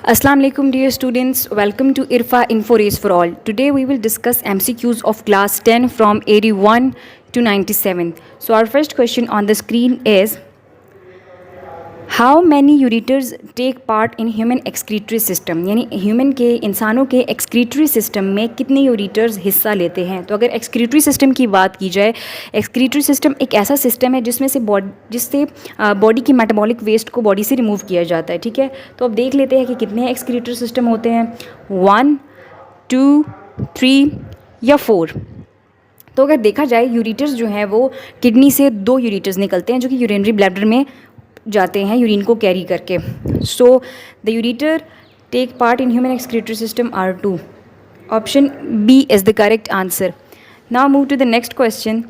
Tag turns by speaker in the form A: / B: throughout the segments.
A: Assalamu alaikum dear students, welcome to IRFA Info Race for All. Today we will discuss MCQs of class 10 from 81 to 97. So our first question on the screen is, how many ureters take part in human excretory system? यानी human के इंसानों के excretory system में कितने ureters हिस्सा लेते हैं। तो अगर एक्सक्रीटरी सिस्टम की बात की जाए, एक्सक्रीटरी सिस्टम एक ऐसा सिस्टम है जिससे बॉडी की मेटाबॉलिक वेस्ट को बॉडी से रिमूव किया जाता है। ठीक है, तो अब देख लेते हैं कि कितने एक्सक्रीटरी सिस्टम होते हैं, 1, 2, 3 या 4। तो अगर देखा जाए, यूरिटर्स जो हैं वो किडनी से 2 यूरिटर्स निकलते हैं जो कि यूरिनरी ब्लैडर में जाते हैं यूरिन को कैरी करके। So the ureter take part in human excretory system are 2। Option B is the correct answer. Now move to the next question,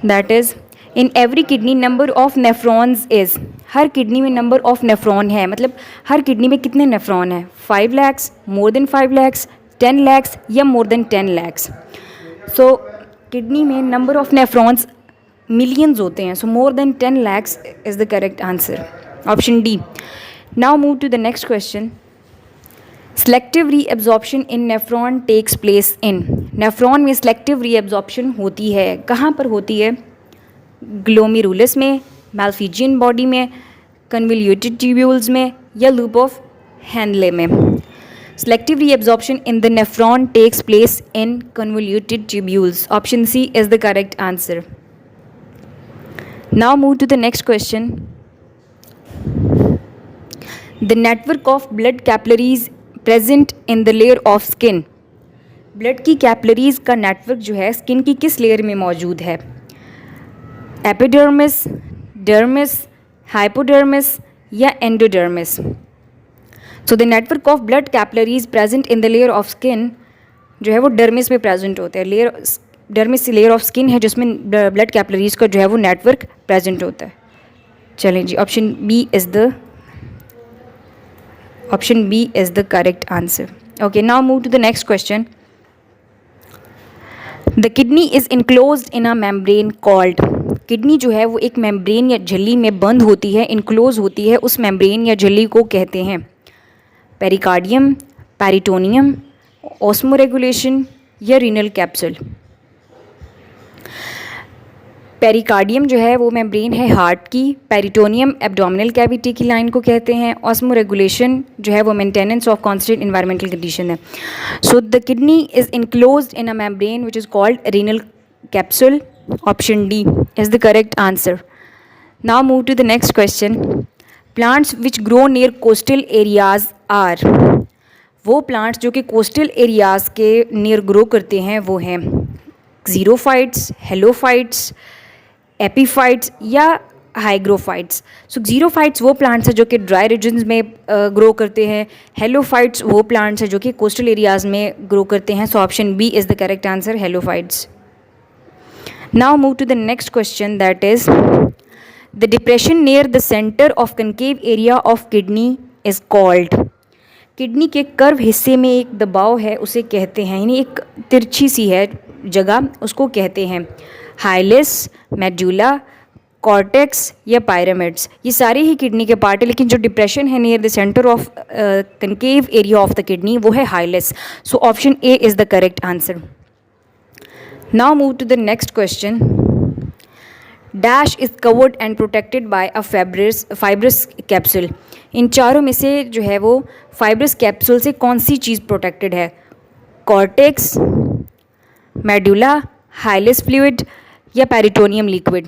A: that is in every kidney number of nephrons is. हर kidney में number of nephron है, मतलब हर kidney में कितने nephron हैं, 5 lakhs, more than 5 lakhs, 10 lakhs या more than 10 lakhs। So kidney में number of nephrons millions होते हैं, so more than 10 lakhs is the correct answer, option D. Now move to the next question, selective reabsorption in nephron takes place in. Nephron में selective reabsorption होती है, कहाँ पर होती है, ग्लोमेरुलस में, मैल्फिजियन बॉडी में, कन्वोल्यूटेड ट्यूब्यूल्स में या लूप ऑफ हैंडले में। Selective reabsorption in the nephron takes place in convoluted tubules. Option C is the correct answer. Now move to the next question. The network of blood capillaries present in the layer of skin. Blood की capillaries का network जो है skin की किस layer में मौजूद है, epidermis, dermis, hypodermis या endodermis. So the network of blood capillaries present in the layer of skin जो है वो डर्मिस में प्रेजेंट होते हैं। डर्मिस लेयर ऑफ स्किन है जिसमें ब्लड कैपिलरीज का जो है वो नेटवर्क प्रेजेंट होता है। चलें जी, option B is the correct answer. Okay, now move to the next question. The kidney is enclosed in a membrane called. Kidney जो है वो एक मेम्ब्रेन या झिल्ली में बंद होती है, इनक्लोज होती है, उस मेम्ब्रेन या झिल्ली को कहते हैं पेरिकार्डियम, पेरिटोनियम, ऑस्मोरेगुलेशन या रीनल कैप्सूल। पेरिकार्डियम जो है वो मेम्ब्रेन है हार्ट की, पेरिटोनियम एब्डोमिनल कैविटी की लाइन को कहते हैं, ऑस्मोरेगुलेशन जो है वो maintenance of constant environmental condition है। So the kidney is enclosed in a membrane which is called renal capsule. Option D is the correct answer. Now move to the next question, plants which grow near coastal areas are. वो plants जो कि coastal areas के near grow करते हैं वो हैं ज़ीरोफाइट्स, halophytes, epiphytes या हाइग्रोफाइट्स। सो ज़ीरोफाइट्स वो प्लांट्स हैं जो कि ड्राई रीजन्स में ग्रो करते हैं, हेलोफाइट्स वो प्लांट्स हैं जो कि कोस्टल एरियाज़ में ग्रो करते हैं। So option B is the correct answer, halophytes. Now move to the next question, that is the depression near the centre of concave area of kidney is called. Kidney के curve हिस्से में एक दबाव है, उसे कहते हैं, यानी एक तिरछी सी है जगह, उसको कहते हैं हाइलिस, मेडुला, कॉर्टेक्स या पायरामिड्स। ये सारे ही किडनी के पार्ट है, लेकिन जो डिप्रेशन है near the centre of concave area of the kidney वो है hilus. So option A is the correct answer. Now move to the next question, dash is covered and protected by a fibrous capsule. इन चारों में से जो है वो fibrous capsule से कौन सी चीज़ प्रोटेक्टेड है, कॉर्टेक्स, मेडुला, हाइलिस फ्लूइड या peritoneum liquid.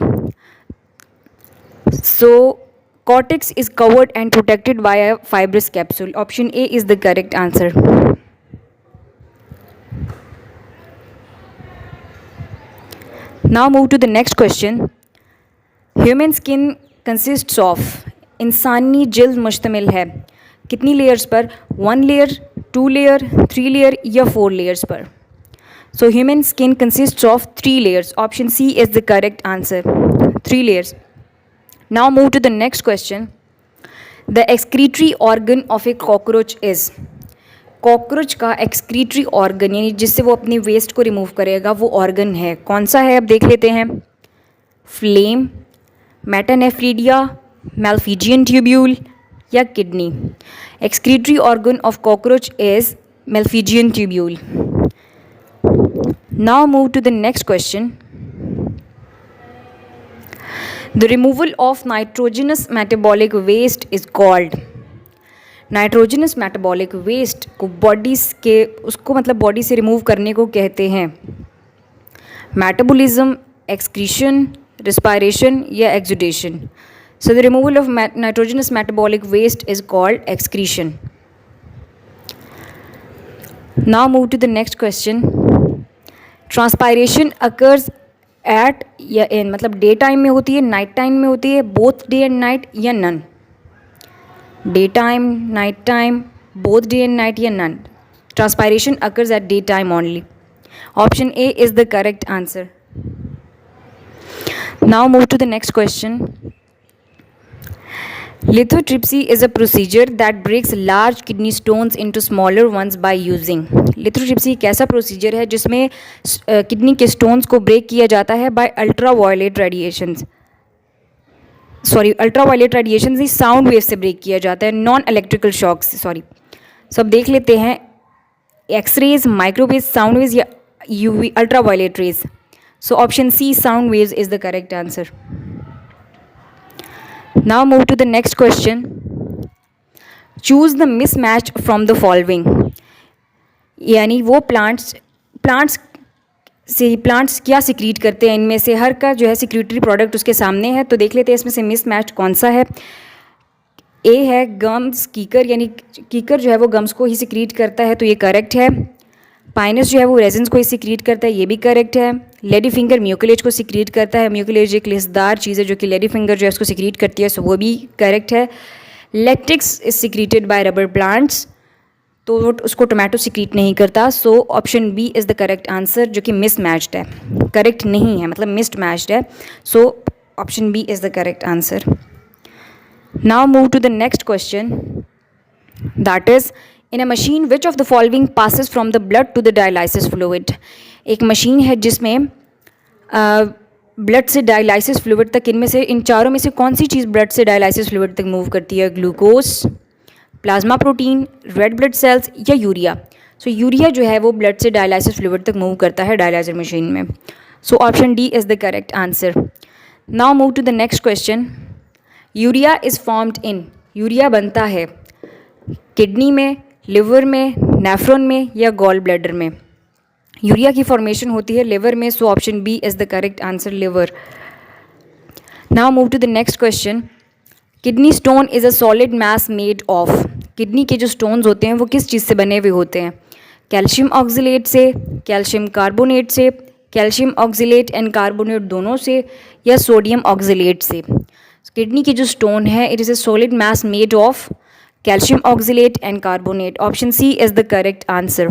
A: So cortex is covered and protected by a fibrous capsule. Option A is the correct answer. Now move to the next question, human skin consists of. इंसानी जल्द मुश्तमिल है कितनी layers पर, 1 layer, 2 layer, 3 layer या 4 layers पर। So human skin consists of 3 layers. Option C is the correct answer, 3 layers. Now move to the next question, the excretory organ of a cockroach is. Cockroach का excretory organ यानी जिससे वो अपने waste को remove करेगा वो organ है, कौन सा है, अब देख लेते हैं। फ्लेम, मेटानेफ्रीडिया, मैल्फिजियन ट्यूब्यूल, या kidney? Excretory organ of cockroach is malpighian tubule. Now move to the next question. The removal of nitrogenous metabolic waste is called. Nitrogenous metabolic waste को उसको मतलब बॉडी से रिमूव करने को कहते हैं metabolism, excretion, respiration या exudation. So the removal of nitrogenous metabolic waste is called excretion. Now move to the next question. Transpiration occurs at या in मतलब डे टाइम में होती है, नाइट टाइम में होती है, बोथ डे एंड नाइट या none? Day time, night time, both day and night या none? Transpiration occurs at daytime only. Option A is the correct answer. Now move to the next question. Lithotripsy is a procedure that breaks large kidney stones into smaller ones by using. Lithotripsy एक ऐसा procedure है जिसमें kidney के stones को break किया जाता है by ultraviolet radiations. Ultraviolet radiation ही साउंड वेव से ब्रेक किया जाता है, नॉन इलेक्ट्रिकल शॉक्स. सब देख लेते हैं, एक्सरेज, माइक्रोवेव, साउंड वेव्स या UV ultraviolet rays. So option C, sound waves, is the correct answer. Now move to the next question. Choose the mismatch from the following. यानी वो plants क्या secrete करते हैं, इनमें से हर का जो है सिक्रीटरी प्रोडक्ट उसके सामने है. तो देख लेते हैं इसमें से मिसमैच कौन सा है. ए है गम्स कीकर, यानी कीकर जो है वो गम्स को ही सिक्रीट करता है, तो ये करेक्ट है. पाइनस जो है वो रेजिन्स को ही सिक्रीट करता है, ये भी करेक्ट है. लेडी फिंगर म्यूकोलेज को सिक्रीट करता है, म्यूकोलेज एक लेसदार चीज़ है जो कि लेडी फिंगर जो है उसको सिक्रीट करती है, सो वो भी करेक्ट है. Latex is secreted by rubber plants, तो वो उसको टोमेटो सिक्रीट नहीं करता. So option B is the correct answer, जो कि मिसमैच्ड है, करेक्ट नहीं है, मतलब मिस्ड मैच्ड है. So option B is the correct answer. Now move to the next question, that is in a machine which of the following passes from the blood to the dialysis fluid. एक machine है जिसमें blood से dialysis fluid तक, इनमें से इन चारों में से कौन सी चीज़ ब्लड से डायलाइसिस फ्लूइड तक मूव करती है? Glucose, plasma protein, red blood cells या यूरिया? सो यूरिया जो है वो ब्लड से डायलाइसिस फ्लूइड तक मूव करता है डायलाइजर मशीन में. So option D is the correct answer. Now move to the next question. Urea is formed in. Urea बनता है किडनी में, लिवर में, नेफ्रॉन में या गॉल ब्लैडर में? यूरिया की फॉर्मेशन होती है लिवर में, so option B is the correct answer, liver. Now move to the next question. Kidney stone is a solid mass made of. Kidney के जो स्टोन्स होते हैं वो किस चीज़ से बने हुए होते हैं? कैल्शियम ऑक्जिलेट से, कैल्शियम कार्बोनेट से, कैल्शियम ऑक्जिलेट एंड कार्बोनेट दोनों से, या सोडियम ऑक्जिलेट से? किडनी की जो स्टोन है it is a solid mass made of calcium oxalate and carbonate. Option C is the correct answer.